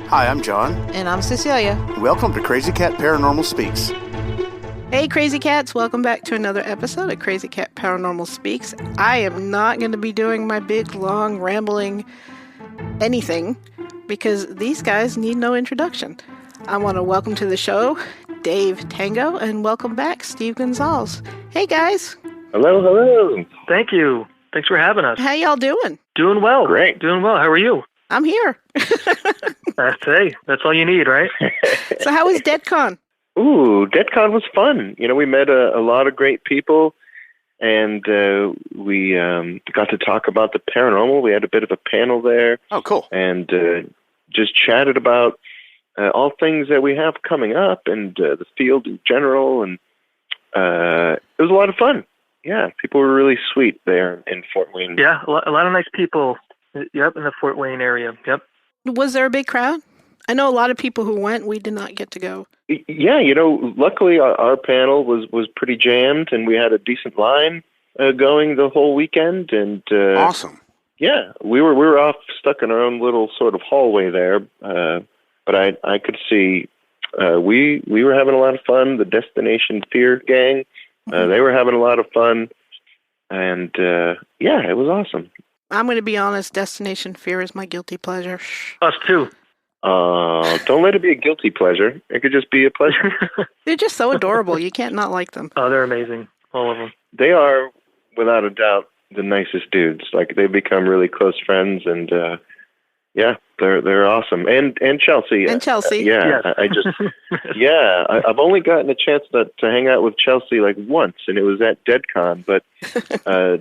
Hi, I'm John. And I'm Cecilia. Welcome to Crazy Cat Paranormal Speaks. Hey, Crazy Cats. Welcome back to another episode of Crazy Cat Paranormal Speaks. I am not going to be doing my big, long, rambling anything because these guys need no introduction. I want to welcome to the show Dave Tango and welcome back Steve Gonsalves. Hey, guys. Hello, hello. Thank you. Thanks for having us. How y'all doing? Doing well. Great. Doing well. How are you? I'm here. That's all you need, right? So how was DeadCon? Ooh, DeadCon was fun. You know, we met a lot of great people, and we got to talk about the paranormal. We had a bit of a panel there. Oh, cool. And just chatted about all things that we have coming up and the field in general, and it was a lot of fun. Yeah, people were really sweet there in Fort Wayne. Yeah, a lot of nice people. Yep, in the Fort Wayne area. Yep. Was there a big crowd? I know a lot of people who went. We did not get to go. Yeah, you know, luckily our panel was pretty jammed, and we had a decent line going the whole weekend. And awesome. Yeah, we were off stuck in our own little sort of hallway there, but I could see we were having a lot of fun. The Destination Fear gang, they were having a lot of fun, and yeah, it was awesome. I'm going to be honest, Destination Fear is my guilty pleasure. Shh. Us too. Don't let it be a guilty pleasure. It could just be a pleasure. They're just so adorable. You can't not like them. Oh, they're amazing. All of them. They are, without a doubt, the nicest dudes. Like, they've become really close friends, and yeah, they're awesome. And Chelsea. And Chelsea. Yeah, Yes. I just I've only gotten a chance to hang out with Chelsea like once, and it was at DeadCon. But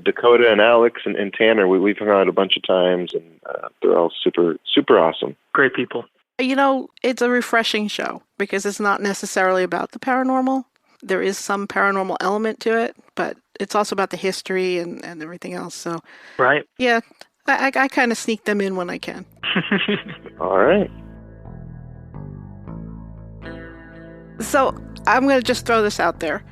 Dakota and Alex and Tanner, we've hung out a bunch of times, and they're all super awesome. Great people. You know, it's a refreshing show because it's not necessarily about the paranormal. There is some paranormal element to it, but it's also about the history and everything else. So, Right. Yeah, I kind of sneak them in when I can. All right. So I'm going to just throw this out there.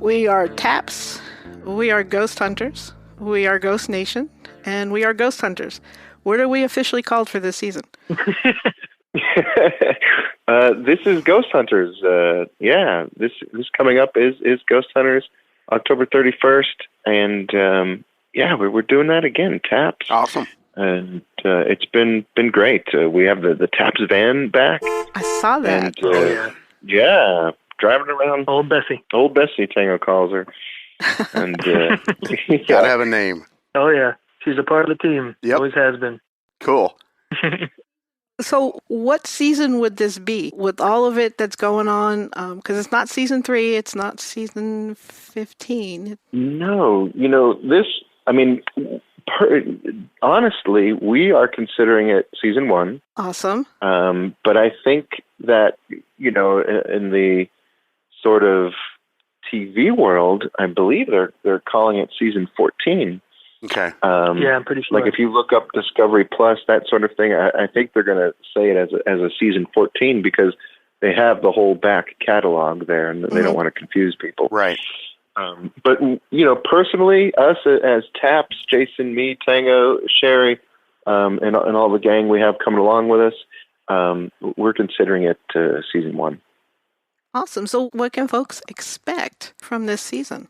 We are TAPS, we are Ghost Hunters, we are Ghost Nation, and we are Ghost Hunters. What are we officially called for this season? This is Ghost Hunters. Yeah, this coming up is Ghost Hunters, October 31st, and yeah, we're doing that again. TAPS. Awesome. And it's been great. We have the TAPS van back. I saw that. And, yeah, driving around. Old Bessie. Old Bessie, Tango calls her. And Gotta have a name. Oh, yeah. She's a part of the team. Yep. Always has been. Cool. So what season would this be with all of it that's going on? Because it's not season 3, it's not season 15. No, you know, this, I mean, honestly, we are considering it season 1. Awesome. But I think that, you know, in the sort of TV world, I believe they're calling it season 14. Okay. Yeah, I'm pretty sure. Like if you look up Discovery Plus, that sort of thing, I think they're going to say it as a season 14 because they have the whole back catalog there, and they don't want to confuse people. Right. But you know, personally, us as TAPS, Jason, me, Tango, Sherry, and all the gang we have coming along with us, we're considering it season 1. Awesome. So what can folks expect from this season?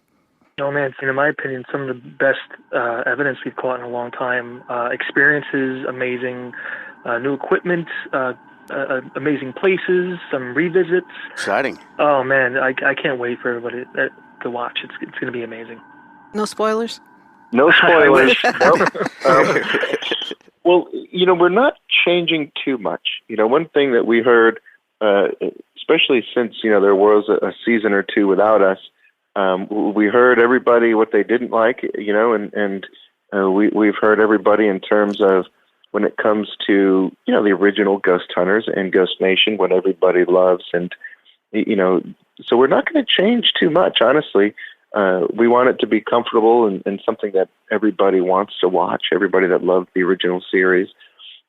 Oh, man, in my opinion, some of the best evidence we've caught in a long time. Experiences, amazing. New equipment, amazing places, some revisits. Exciting. Oh, man, I can't wait for everybody to watch. It's going to be amazing. No spoilers? No spoilers. Nope. Well, you know, we're not changing too much. You know, one thing that we heard, especially since, you know, there was a season or 2 without us, we heard everybody what they didn't like, you know, and we've heard everybody in terms of when it comes to, you know, the original Ghost Hunters and Ghost Nation, what everybody loves. And, you know, so we're not going to change too much, honestly. We want it to be comfortable and something that everybody wants to watch, everybody that loved the original series.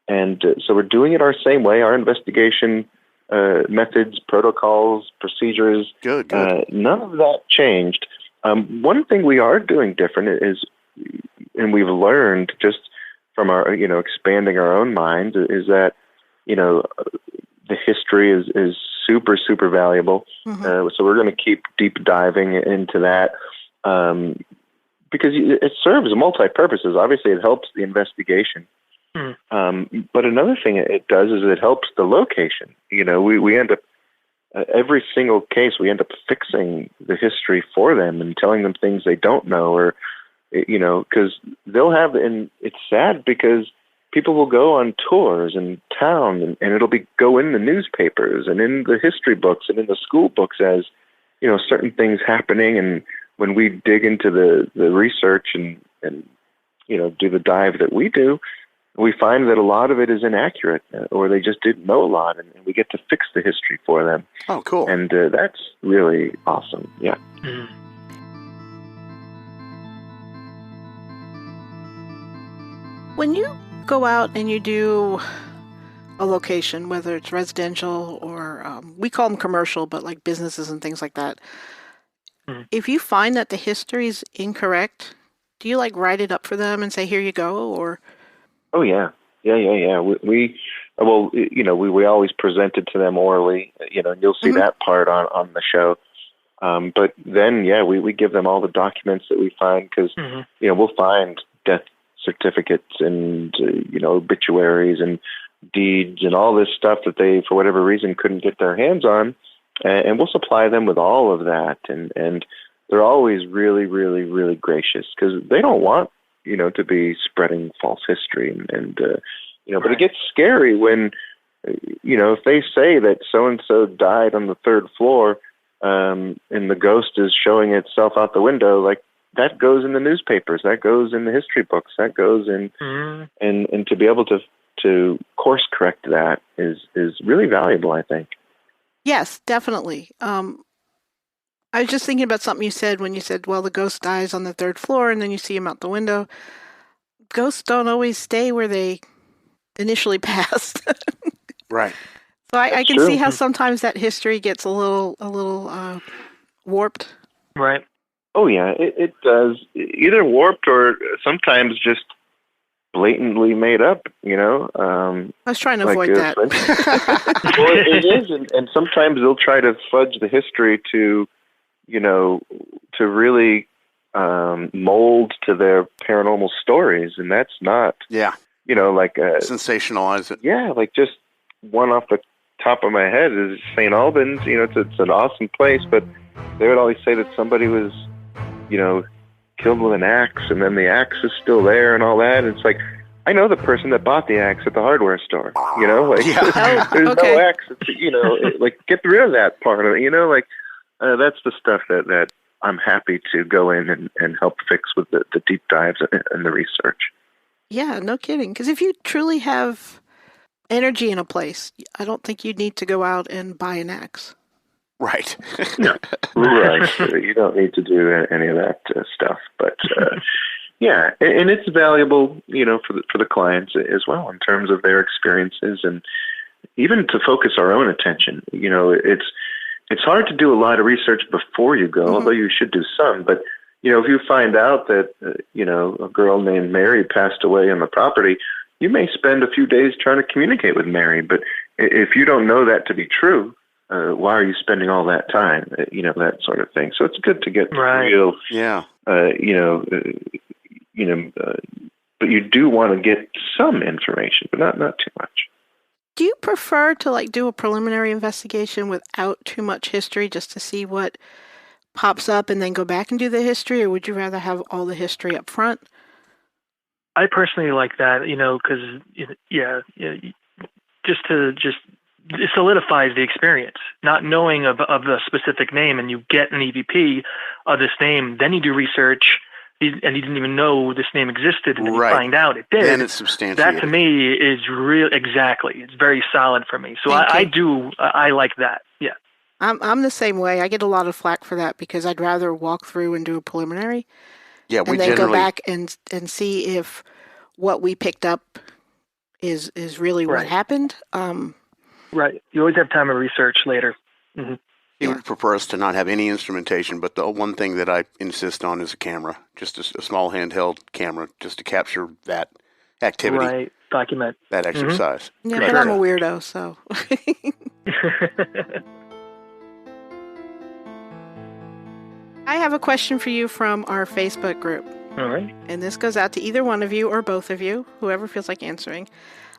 And so we're doing it our same way, our investigation methods, protocols, procedures. Good. None of that changed. One thing we are doing different is, and we've learned just from our, you know, expanding our own minds, is that the history is super, super valuable. Mm-hmm. So we're going to keep deep diving into that because it serves multi-purposes. Obviously, it helps the investigation. But another thing it does is it helps the location. We end up, every single case, we end up fixing the history for them and telling them things they don't know, or, because they'll have, and it's sad because people will go on tours in town and it'll go in the newspapers and in the history books and in the school books as, certain things happening. And when we dig into the research and do the dive that we do, we find that a lot of it is inaccurate, or they just didn't know a lot, and we get to fix the history for them. Oh, cool. And that's really awesome. Yeah. Mm. When you go out and you do a location, whether it's residential or we call them commercial, but like businesses and things like that, if you find that the history is incorrect, do you write it up for them and say, here you go, or... Oh, yeah. Yeah. We always present it to them orally, and you'll see that part on the show. But then, we give them all the documents that we find because, we'll find death certificates and, obituaries and deeds and all this stuff that they, for whatever reason, couldn't get their hands on. And we'll supply them with all of that. And they're always really, really, really gracious because they don't want, to be spreading false history. But it gets scary when, if they say that so-and-so died on the third floor and the ghost is showing itself out the window, that goes in the newspapers, that goes in the history books, that goes in, and to be able to course correct that is really valuable, I think. Yes, definitely. I was just thinking about something you said when you said, well, the ghost dies on the third floor and then you see him out the window. Ghosts don't always stay where they initially passed. Right. So I can see how sometimes that history gets a little warped. Right. Oh, yeah, it does. Either warped or sometimes just blatantly made up, I was trying to avoid that. Well, it is, and sometimes they'll try to fudge the history to really mold to their paranormal stories, and that's not, sensationalize it. Yeah, just one off the top of my head is St. Albans. It's an awesome place, but they would always say that somebody was, killed with an axe, and then the axe is still there and all that. And it's I know the person that bought the axe at the hardware store. There's no axe. It's, get rid of that part of it. That's the stuff that I'm happy to go in and help fix with the deep dives and the research. Yeah, no kidding. Because if you truly have energy in a place, I don't think you'd need to go out and buy an axe. Right. No. Right. You don't need to do any of that stuff. But yeah, and it's valuable, for the clients as well in terms of their experiences and even to focus our own attention. It's hard to do a lot of research before you go, although you should do some. But, if you find out that, a girl named Mary passed away on the property, you may spend a few days trying to communicate with Mary. But if you don't know that to be true, why are you spending all that time? That sort of thing. So it's good to get real, but you do want to get some information, but not too much. Do you prefer to do a preliminary investigation without too much history just to see what pops up and then go back and do the history, or would you rather have all the history up front? I personally like that, because it solidifies the experience. Not knowing of a specific name, and you get an EVP of this name, then you do research, and you didn't even know this name existed, and then you find out it did. Then it's substantiated. That to me is real. Exactly, it's very solid for me. So I like that. Yeah, I'm the same way. I get a lot of flack for that because I'd rather walk through and do a preliminary. Yeah, and then go back and see if what we picked up is really what happened. Right. You always have time to research later. Mm-hmm. He would prefer us to not have any instrumentation, but the one thing that I insist on is a camera, just a small handheld camera, just to capture that activity. Right. document that exercise. Yeah, Right. but I'm a weirdo, so. I have a question for you from our Facebook group. All right. And this goes out to either one of you or both of you, whoever feels like answering.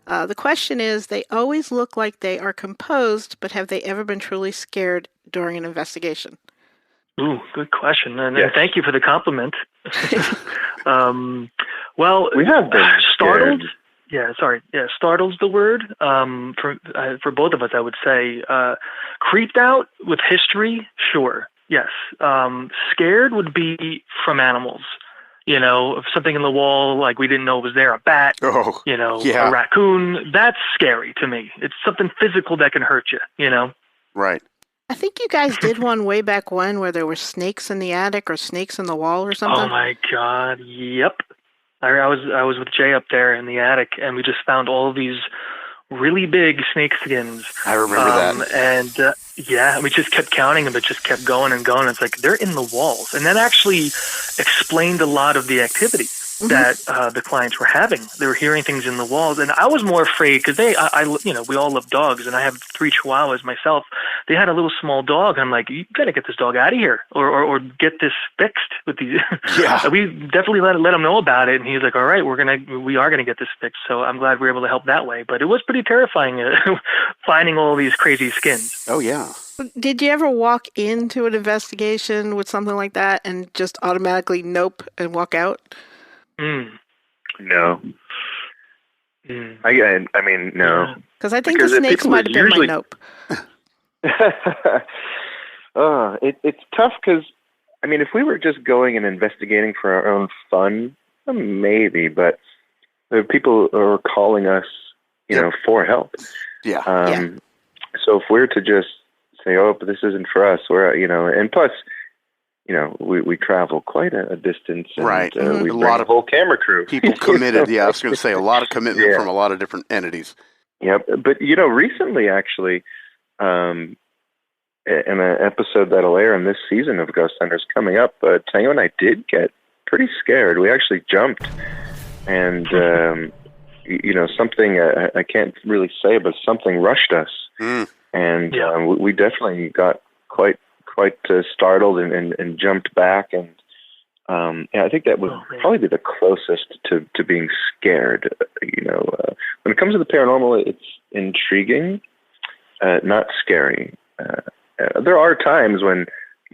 The question is, they always look like they are composed, but have they ever been truly scared during an investigation? Ooh, good question, and Yes. thank you for the compliment. Well, We have been startled. scared. Yeah, sorry. Yeah, startled's the word. For both of us, I would say creeped out with history. Sure, yes. Scared would be from animals. You know, if something in the wall like we didn't know was there, a bat. Oh, You know, yeah. a raccoon. That's scary to me. It's something physical that can hurt you. You know. right. I think you guys did one way back when where there were snakes in the attic or snakes in the wall or something. Oh my God! Yep. I was with Jay up there in the attic, and we just found all these really big snake skins. I remember that. And yeah, we just kept counting them, but just kept going and going. It's like they're in the walls, and that actually explained a lot of the activity that the clients were having. They were hearing things in the walls, and I was more afraid because we all love dogs, and I have 3 Chihuahuas myself. They had a little small dog, and I'm like, you gotta get this dog out of here, or get this fixed with these. Yeah. We definitely let him know about it, and he's like, all right, we are gonna get this fixed. So I'm glad we were able to help that way. But it was pretty terrifying finding all these crazy skins. Oh, yeah. Did you ever walk into an investigation with something like that and just automatically nope and walk out? No. I mean, no. Because I think Because the if snakes people might have been usually- my nope. It's tough because, I mean, if we were just going and investigating for our own fun, maybe, but there are people who are calling us, for help. Yeah. So if we're to just say, oh, but this isn't for us, and plus, we travel quite a distance. And, Right. We A bring lot a of whole camera crew. People committed. Yeah, I was going to say a lot of commitment Yeah. from a lot of different entities. Yep. But, recently, actually, in an episode that'll air in this season of Ghost Hunters coming up, Tango and I did get pretty scared. We actually jumped, and, something, I can't really say, but something rushed us. And we definitely got quite startled and jumped back. And I think that would probably be the closest to being scared. When it comes to the paranormal, it's intriguing, not scary. There are times when,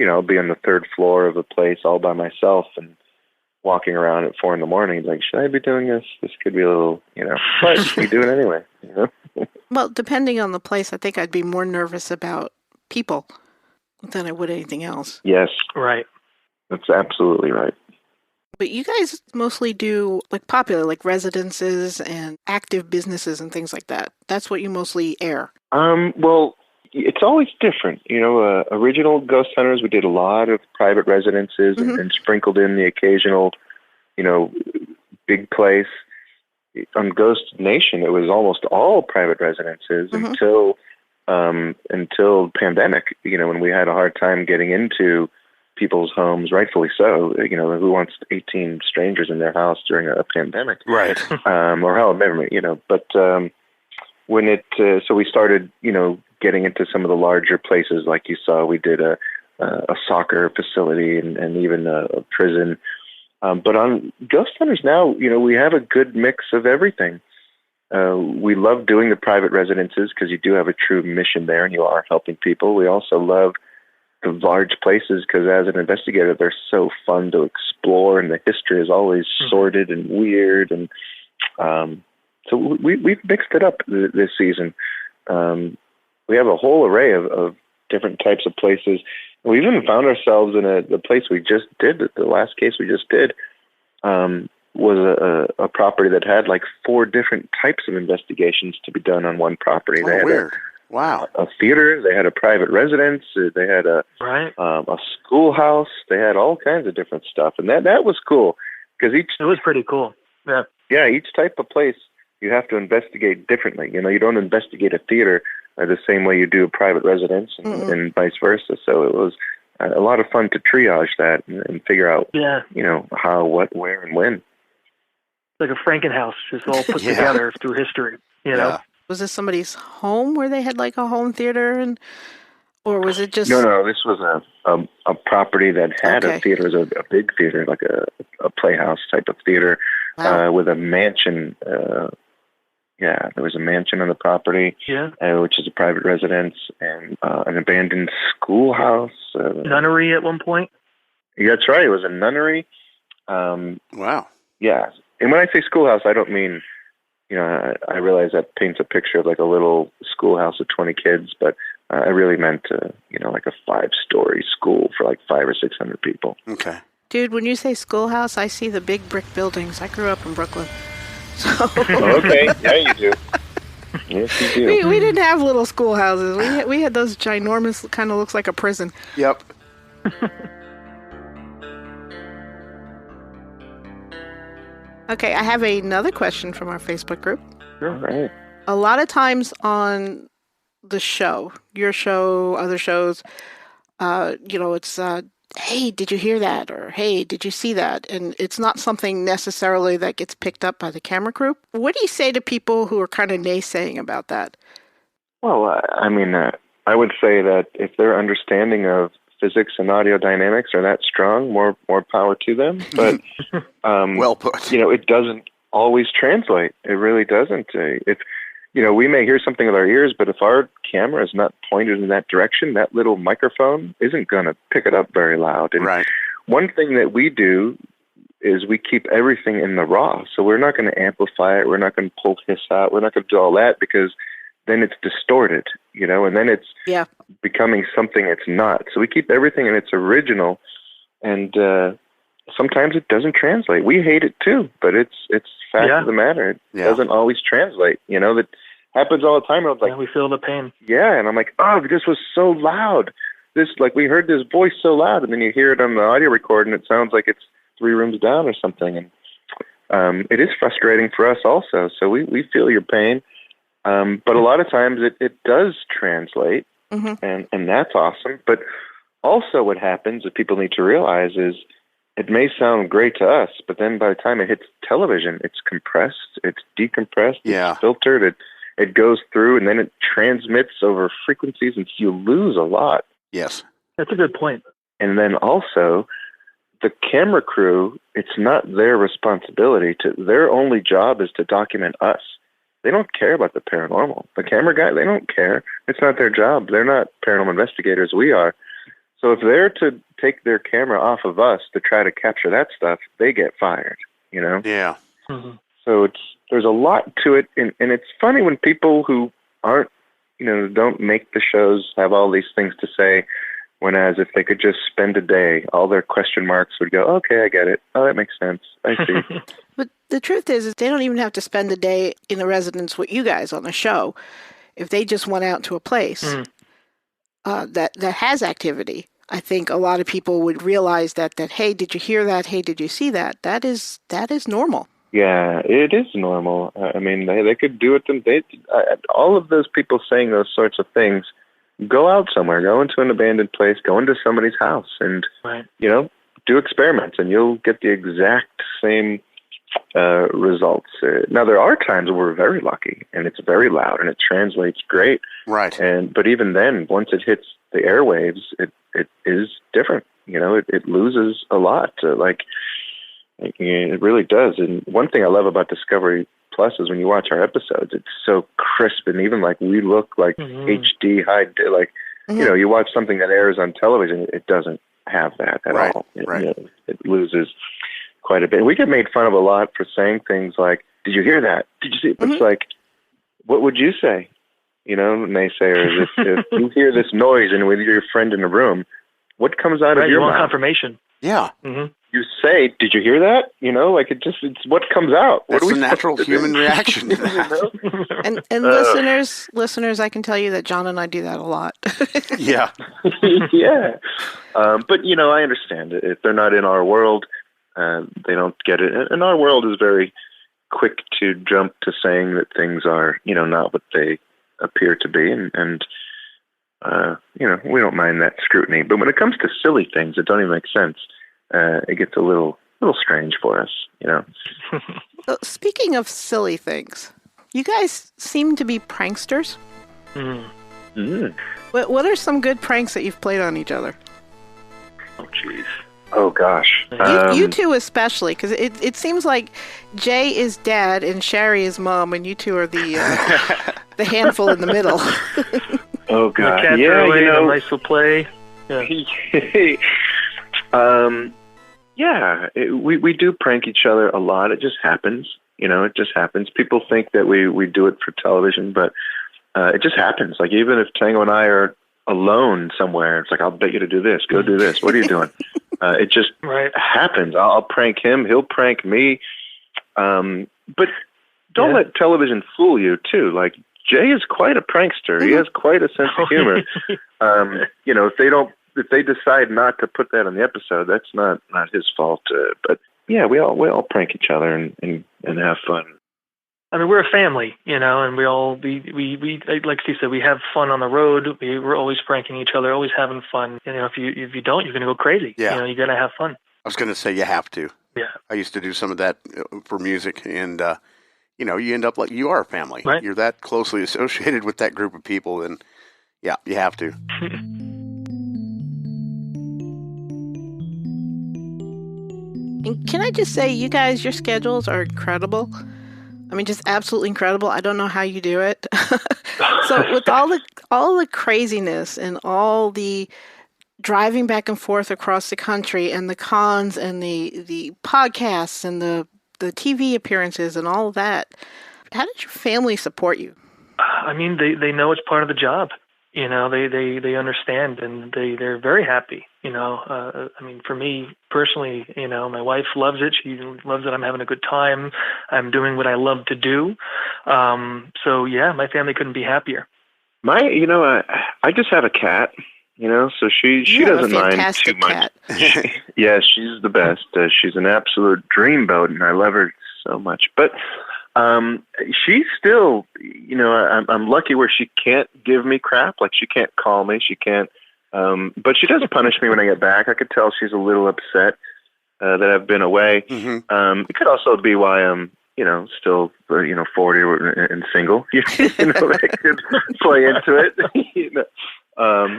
I'll be on the 3rd floor of a place all by myself and walking around at 4 a.m. Like, should I be doing this? This could be a little, but we do it anyway. Well, depending on the place, I think I'd be more nervous about people than I would anything else. Yes. Right. That's absolutely right. But you guys mostly do popular, residences and active businesses and things like that. That's what you mostly air. Well, it's always different. Original Ghost Hunters, we did a lot of private residences and sprinkled in the occasional, big place. On Ghost Nation, it was almost all private residences until pandemic, when we had a hard time getting into people's homes, rightfully so. Who wants 18 strangers in their house during a pandemic? Right. Or however, but when so we started, getting into some of the larger places, like you saw, we did a soccer facility and even a prison. But on Ghost Hunters now, we have a good mix of everything. We love doing the private residences because you do have a true mission there and you are helping people. We also love the large places because as an investigator, they're so fun to explore and the history is always sordid and weird. And so we've mixed it up this season. We have a whole array of different types of places. We even found ourselves in the place we just did, the last case we just did, was a property that had 4 different types of investigations to be done on one property. Oh, they had weird. Wow. A theater, they had a private residence, they had a schoolhouse, they had all kinds of different stuff. And that was cool because it was pretty cool. Yeah. Yeah, each type of place you have to investigate differently. You don't investigate a theater the same way you do a private residence and vice versa. So it was a lot of fun to triage that and figure out, how, what, where, and when. like a Frankenhouse, just all put Yeah. together through history. You know. Yeah. Was this somebody's home where they had like a home theater, or was it just? No, this was a property that had Okay. a theater, it was a big theater, like a playhouse type of theater, Wow. with a mansion. Yeah, there was a mansion on the property, Yeah. which is a private residence, and an abandoned schoolhouse. Nunnery at one point. That's right. It was a nunnery. Wow. Yeah, and when I say schoolhouse, I don't mean, I realize that paints a picture of like a little schoolhouse of 20 kids, but I really meant, like a 5-story school for like 500 or 600 people. Okay. Dude, when you say schoolhouse, I see the big brick buildings. I grew up in Brooklyn. So Okay, yeah, you do. Yes, you do. we didn't have little schoolhouses. We had those ginormous, kind of looks like a prison. Yep. Okay, I have another question from our Facebook group. All right. A lot of times on the show, your show, other shows, it's, hey, did you hear that? Or, hey, did you see that? And it's not something necessarily that gets picked up by the camera crew. What do you say to people who are kind of naysaying about that? Well, I would say that if their understanding of physics and audio dynamics are that strong, more power to them. But Well put. it doesn't always translate. It really doesn't. If we may hear something with our ears, but if our camera is not pointed in that direction, that little microphone isn't going to pick it up very loud. And Right. one thing that we do is we keep everything in the raw. So we're not going to amplify it. We're not going to pull hiss out. We're not going to do all that, because then it's distorted, and then it's becoming something it's not. So we keep everything in its original, and sometimes it doesn't translate. We hate it too, but it's fact of the matter. It doesn't always translate. That happens all the time. And I was like, we feel the pain. yeah, and I'm like, oh, this was so loud. We heard this voice so loud, and then you hear it on the audio record, and it sounds like it's 3 rooms down or something. And it is frustrating for us also. So we feel your pain. But a lot of times it does translate, and that's awesome. But also what happens that people need to realize is it may sound great to us, but then by the time it hits television, it's compressed, it's decompressed, it's filtered, it goes through, and then it transmits over frequencies, and you lose a lot. Yes. That's a good point. And then also, the camera crew, it's not their responsibility their only job is to document us. They don't care about the paranormal. The camera guy, they don't care. It's not their job. They're not paranormal investigators. We are. So if they're to take their camera off of us to try to capture that stuff, they get fired, Yeah. Mm-hmm. So there's a lot to it. And it's funny when people who aren't, don't make the shows have all these things to say, whereas if they could just spend a day, all their question marks would go, okay, I get it. Oh, that makes sense. I see. But the truth is they don't even have to spend a day in the residence with you guys on the show. If they just went out to a place that has activity, I think a lot of people would realize that hey, did you hear that? Hey, did you see that? That is normal. Yeah, it is normal. They could do it. All of those people saying those sorts of things, go out somewhere, go into an abandoned place, go into somebody's house, and do experiments, and you'll get the exact same results. Now, there are times where we're very lucky, and it's very loud, and it translates great. Right. But even then, once it hits the airwaves, it is different. It loses a lot. It really does. And one thing I love about Discovery Plus is when you watch our episodes, it's so crisp, and even we look like HD high. You watch something that airs on television, it doesn't have that at all. It loses quite a bit. And we get made fun of a lot for saying things like, "Did you hear that? Did you see it?" It's like, what would you say? Naysayers. If you hear this noise and with your friend in a room, what comes out of your mouth? mouth? Confirmation. Yeah. Mm-hmm. You say, "Did you hear that?" It's what comes out. That's a natural human reaction to that. And listeners, I can tell you that John and I do that a lot. Yeah. Yeah. But I understand it. If they're not in our world, they don't get it. And our world is very quick to jump to saying that things are, not what they appear to be. And we don't mind that scrutiny. But when it comes to silly things that don't even make sense, it gets a little little strange for us, you know. Speaking of silly things, you guys seem to be pranksters. What are some good pranks that you've played on each other? Oh, jeez. Oh, gosh. You two especially, because it seems like Jay is dad and Sherry is mom, and you two are the the handful in the middle. Oh, God. The cats are away, the mice will play. Yeah. We do prank each other a lot. It just happens. You know, it just happens. People think that we do it for television, but it just happens. Like, even if Tango and I are alone somewhere, it's like, I'll bet you to do this. Go do this. What are you doing? It just happens. I'll prank him. He'll prank me. But don't let television fool you, too. Like, Jay is quite a prankster. He has quite a sense of humor. You know, if they decide not to put that on the episode, that's not his fault. But yeah, we all prank each other and have fun. I mean, we're a family, you know, and we like Steve said, we have fun on the road. We're always pranking each other, always having fun. You know, if you don't, you're going to go crazy. Yeah. You know, you got to have fun. I was going to say you have to. Yeah. I used to do some of that for music, and you know, you end up like you are a family. Right. You're that closely associated with that group of people, and yeah, you have to. And can I just say, you guys, your schedules are incredible. I mean, just absolutely incredible. I don't know how you do it. So with all the craziness and all the driving back and forth across the country and the cons and the podcasts and the TV appearances and all of that, how did your family support you? I mean, they know it's part of the job. You know, they understand, and they're very happy. You know, I mean, for me personally, you know, my wife loves it. She loves that I'm having a good time. I'm doing what I love to do. So yeah, my family couldn't be happier. I just have a cat. You know, so she doesn't mind too much. Yeah, she's the best. She's an absolute dreamboat, and I love her so much. But she's still, you know, I'm lucky where she can't give me crap. Like, she can't call me. She can't. But she does punish me when I get back. I could tell she's a little upset that I've been away. It could also be why I'm, you know, still, 40 and single. You know, that could play into it. You know,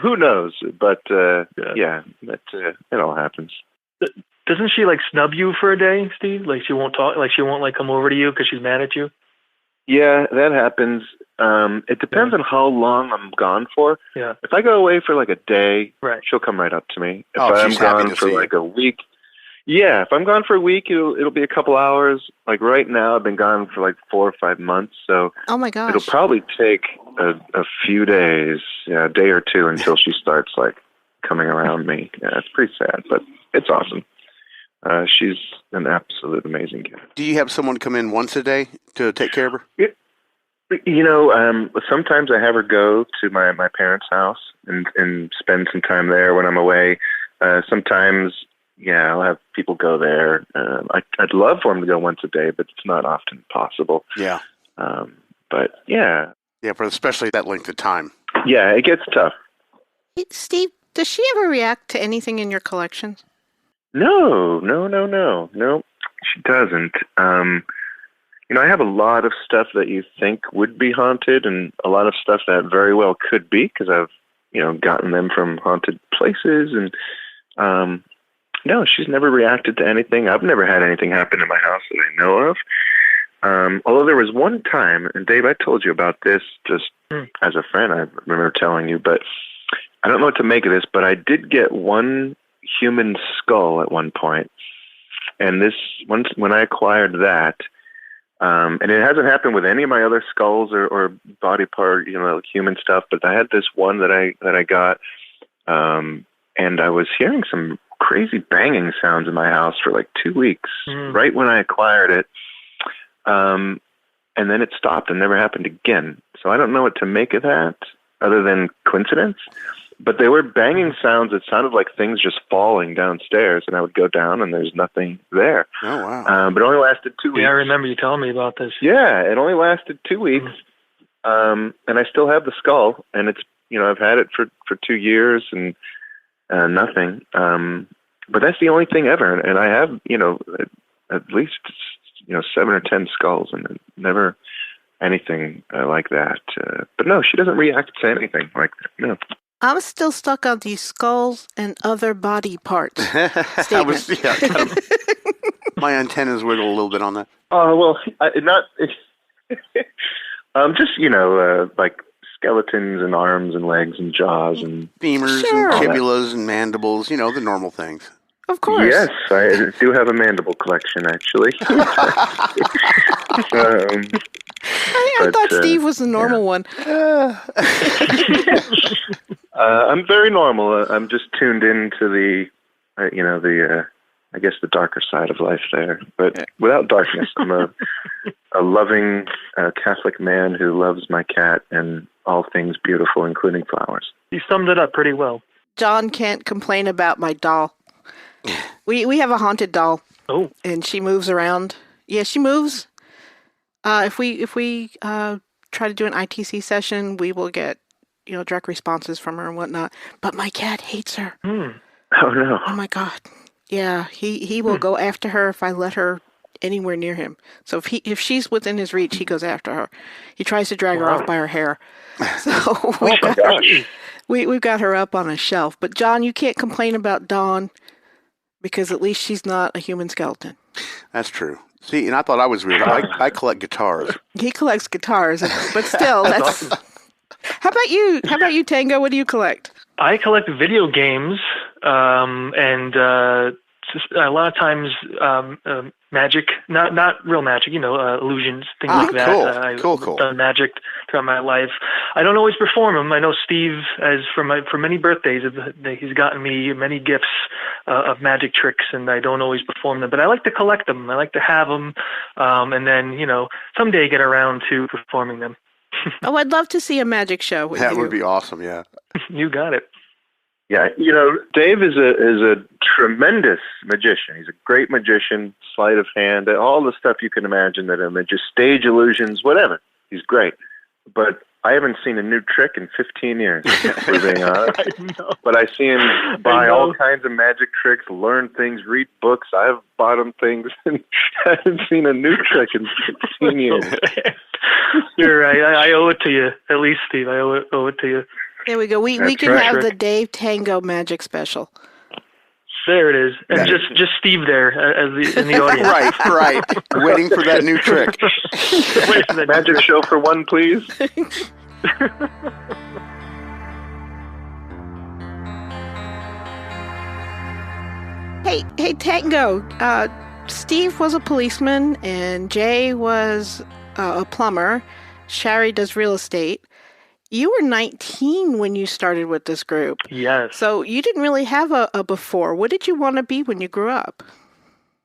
who knows? But it all happens. Doesn't she like snub you for a day, Steve? Like, she won't talk. Like, she won't like come over to you because she's mad at you. Yeah, that happens. It depends on how long I'm gone for. Yeah. If I go away for like a day, right, she'll come right up to me. If I'm gone for like a week, if I'm gone for a week, it'll be a couple hours. Like right now, I've been gone for like 4 or 5 months, so oh my gosh, it'll probably take a few days, a day or two, until she starts like coming around me. Yeah, it's pretty sad, but it's awesome. She's an absolute amazing cat. Do you have someone come in once a day to take care of her? You know, sometimes I have her go to my parents' house and spend some time there when I'm away. Sometimes, I'll have people go there. I'd love for them to go once a day, but it's not often possible. Yeah. But yeah. Yeah, for especially that length of time. Yeah, it gets tough. Hey, Steve, does she ever react to anything in your collection? No, she doesn't. You know, I have a lot of stuff that you think would be haunted and a lot of stuff that very well could be, because I've, gotten them from haunted places. And no, she's never reacted to anything. I've never had anything happen in my house that I know of. Although there was one time, and Dave, I told you about this just as a friend, I remember telling you, but I don't know what to make of this, but I did get one human skull at one point. And when I acquired that, and it hasn't happened with any of my other skulls or body part, human stuff, but I had this one that I got, and I was hearing some crazy banging sounds in my house for like 2 weeks, right when I acquired it. And then it stopped and never happened again. So I don't know what to make of that other than coincidence. But they were banging sounds that sounded like things just falling downstairs, and I would go down and there's nothing there. Oh, wow. But it only lasted 2 weeks. Yeah, I remember you telling me about this. Yeah, it only lasted 2 weeks. And I still have the skull, and it's, I've had it for 2 years and nothing. But that's the only thing ever. And I have, at least, 7 or 10 skulls, and never anything like that. But no, she doesn't react to anything like that. No. I'm still stuck on these skulls and other body parts statement. My antennas wiggle a little bit on that. Oh, well, just, like skeletons and arms and legs and jaws and femurs Sure. and fibulas and mandibles, the normal things. Of course. Yes, I do have a mandible collection, actually. I thought Steve was the normal one. I'm very normal. I'm just tuned into the, I guess the darker side of life there. But without darkness, I'm a loving Catholic man who loves my cat and all things beautiful, including flowers. You summed it up pretty well. John can't complain about my doll. We have a haunted doll. Oh. And she moves around. Yeah, she moves. If we try to do an ITC session, we will get direct responses from her and whatnot. But my cat hates her. Oh no! Oh my God! Yeah, he will go after her if I let her anywhere near him. So if she's within his reach, he goes after her. He tries to drag her off by her hair. So we've got her up on a shelf. But John, you can't complain about Dawn because at least she's not a human skeleton. That's true. See, and I thought I was weird. I collect guitars. He collects guitars, but still, that's. How about you? How about you, Tango? What do you collect? I collect video games, and a lot of times magic, not real magic, illusions, things like that. Cool. I've done magic throughout my life. I don't always perform them. I know Steve, for many birthdays, he's gotten me many gifts of magic tricks, and I don't always perform them. But I like to collect them. I like to have them, and then someday get around to performing them. Oh, I'd love to see a magic show with you. That would be awesome, yeah. You got it. Yeah, Dave is a tremendous magician. He's a great magician, sleight of hand, all the stuff you can imagine that a magician, stage illusions, whatever. He's great. But I haven't seen a new trick in 15 years, for being honest. But I see him buy all kinds of magic tricks, learn things, read books. I've bought him things, and I haven't seen a new trick in 15 years. You're right. I owe it to you, at least, Steve. I owe it to you. There we go. We can have the Dave Tango magic special. There it is. And just Steve there in the audience. Right. Waiting for that new trick. Magic show for one, please. Hey, Tango. Steve was a policeman, and Jay was a plumber. Shari does real estate. You were 19 when you started with this group. Yes. So you didn't really have a before. What did you want to be when you grew up?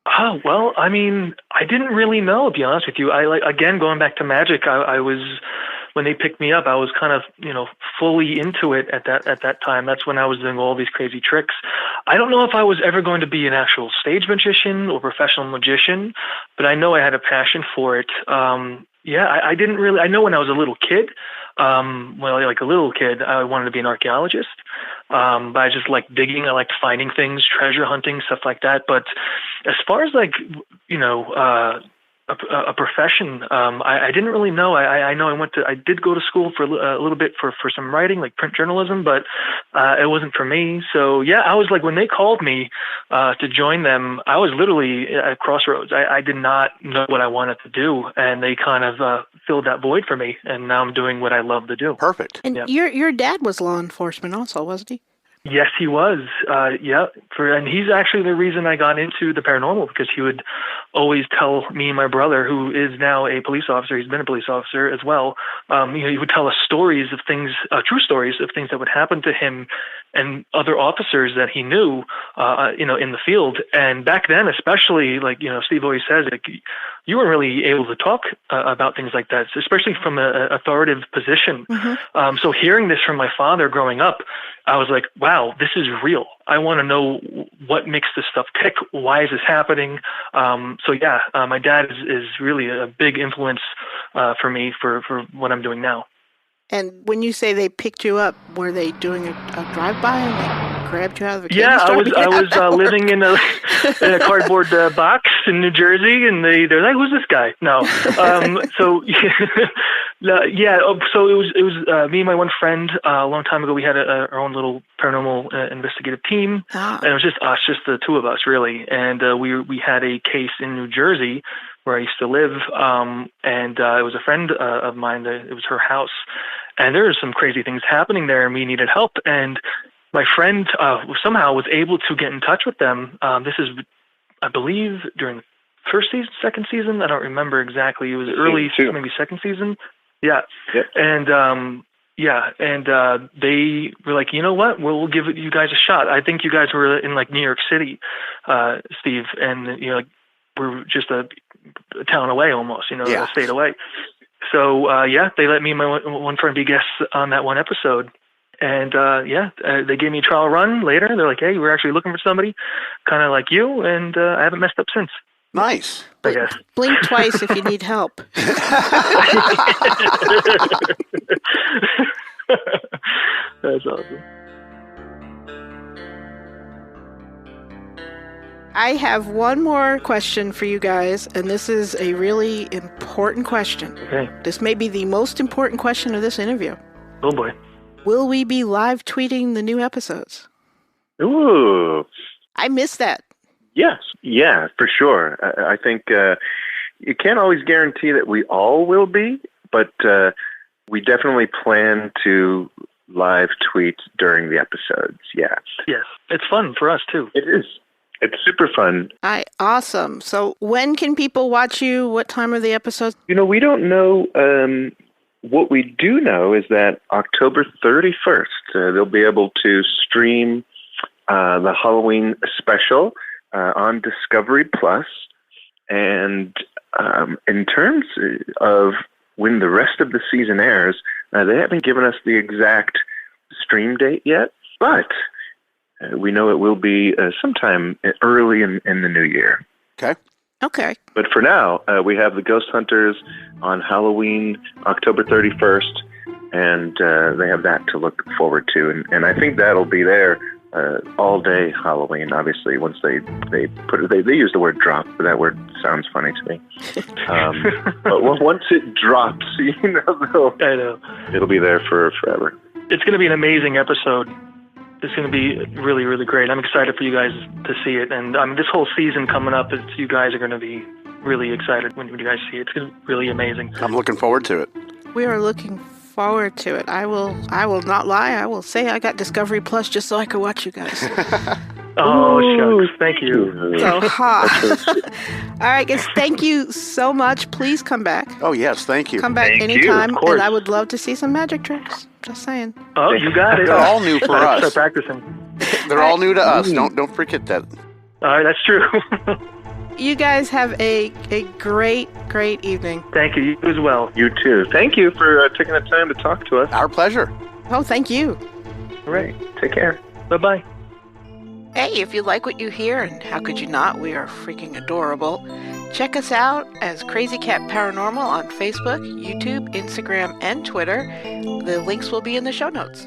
Oh, well, I mean, I didn't really know, to be honest with you. Again, going back to magic, I was, when they picked me up, I was kind of, fully into it at that time. That's when I was doing all these crazy tricks. I don't know if I was ever going to be an actual stage magician or professional magician, but I know I had a passion for it. I didn't really, I know when I was a little kid, like a little kid, I wanted to be an archaeologist. But I just liked digging. I liked finding things, treasure hunting, stuff like that. But as far as a profession, I didn't really know. I know I did go to school for a little bit for some writing, like print journalism, but it wasn't for me. So yeah, I was like, when they called me to join them, I was literally at a crossroads. I did not know what I wanted to do, and they kind of filled that void for me. And now I'm doing what I love to do. Perfect. And your dad was law enforcement also, wasn't he? Yes, he was. And he's actually the reason I got into the paranormal, because he would always tell me and my brother, who is now a police officer, he's been a police officer as well. He would tell us stories of things, true stories of things that would happen to him and other officers that he knew, in the field. And back then, especially, Steve always says, you weren't really able to talk about things like that, especially from an authoritative position. Mm-hmm. So hearing this from my father growing up, I was like, wow, this is real. I want to know what makes this stuff tick. Why is this happening? My dad is really a big influence for me for what I'm doing now. And when you say they picked you up, were they doing a drive-by? grabbed you out of a candy Yeah, store? I was living in a cardboard box in New Jersey, and they're like, "Who's this guy?" No, so yeah, so it was me and my one friend a long time ago. We had our own little paranormal investigative team, and it was just us, just the two of us, really. And we had a case in New Jersey where I used to live, and it was a friend of mine. It was her house, and there were some crazy things happening there, and we needed help. And my friend somehow was able to get in touch with them. This is, I believe, during first season, second season. I don't remember exactly. It was early, maybe second season. Yeah. Yep. And they were like, you know what? We'll give you guys a shot. I think you guys were in like New York City, Steve, and you know, like, we're just a town away almost, a state away. So they let me and my one friend be guests on that one episode. And they gave me a trial run later. They're like, hey, we're actually looking for somebody kind of like you, and I haven't messed up since. Nice. I guess. Blink twice if you need help. That's awesome. I have one more question for you guys, and this is a really important question. Okay. This may be the most important question of this interview. Oh, boy. Will we be live tweeting the new episodes? Ooh. I missed that. Yes. Yeah, for sure. I think you can't always guarantee that we all will be, but we definitely plan to live tweet during the episodes, yes. Yes. It's fun for us, too. It is. It's super fun. Awesome. So when can people watch you? What time are the episodes? We don't know. What we do know is that October 31st, they'll be able to stream the Halloween special on Discovery Plus. And in terms of when the rest of the season airs, they haven't given us the exact stream date yet, but we know it will be sometime early in the new year. Okay. But for now, we have the Ghost Hunters on Halloween, October 31st, and they have that to look forward to. And I think that'll be there all day Halloween. Obviously, once they put it, they use the word drop, but that word sounds funny to me. But once it drops, I know it'll be there for forever. It's going to be an amazing episode. It's going to be really, really great. I'm excited for you guys to see it. And this whole season coming up, you guys are going to be really excited when you guys see it. It's going to be really amazing. I'm looking forward to it. We are looking forward to it. I will not lie. I will say I got Discovery Plus just so I could watch you guys. Oh, shucks. Thank you. So All right, guys. Thank you so much. Please come back. Oh, yes. Thank you. Come back anytime. And I would love to see some magic tricks. Just saying. Oh, you got it. They're all new for us. Start practicing. They're all new to us. Don't forget that. All right, that's true. You guys have a great evening. Thank you. You as well. You too. Thank you for taking the time to talk to us. Our pleasure. Oh, thank you. All right. Take care. Bye-bye. Hey, if you like what you hear, and how could you not, we are freaking adorable. Check us out as Crazy Cat Paranormal on Facebook, YouTube, Instagram, and Twitter. The links will be in the show notes.